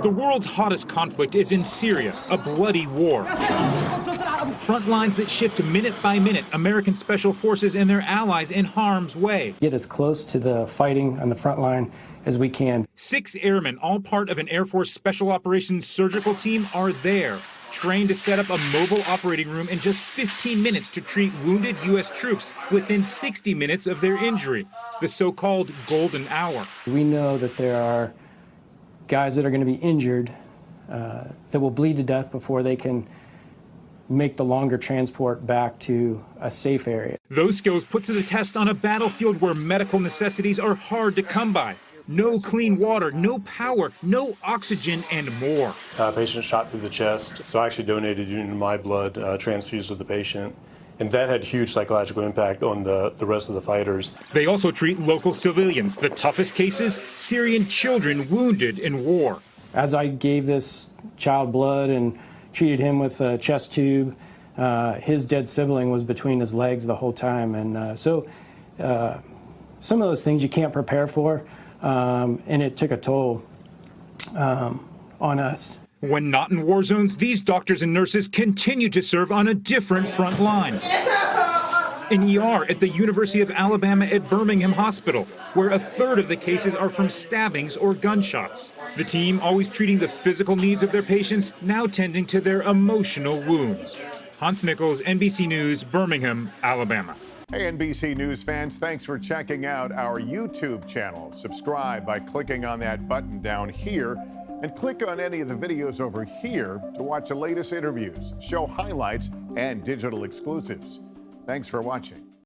The world's hottest conflict is in Syria, a bloody war. Front lines that shift minute by minute, American special forces and their allies in harm's way. Get as close to the fighting on the front line as we can. 6 airmen, all part of an Air Force Special Operations surgical team, are there, trained to set up a mobile operating room in just 15 minutes to treat wounded U.S. troops within 60 minutes of their injury, the so-called golden hour. We know that there are guys that are going to be injured that will bleed to death before they can make the longer transport back to a safe area. Those skills put to the test on a battlefield where medical necessities are hard to come by. No clean water, no power, no oxygen, and more. Patient shot through the chest, so I actually donated unit of my blood, transfused with the patient. And that had huge psychological impact on the rest of the fighters. They also treat local civilians. The toughest cases, Syrian children wounded in war. As I gave this child blood and treated him with a chest tube, his dead sibling was between his legs the whole time. And so some of those things you can't prepare for, and it took a toll on us. When not in war zones, these doctors and nurses continue to serve on a different front line. An ER at the University of Alabama at Birmingham Hospital, where a third of the cases are from stabbings or gunshots. The team always treating the physical needs of their patients, now tending to their emotional wounds. Hans Nichols, NBC News, Birmingham, Alabama. Hey, NBC News fans, thanks for checking out our YouTube channel. Subscribe by clicking on that button down here, and click on any of the videos over here to watch the latest interviews, show highlights, and digital exclusives. Thanks for watching.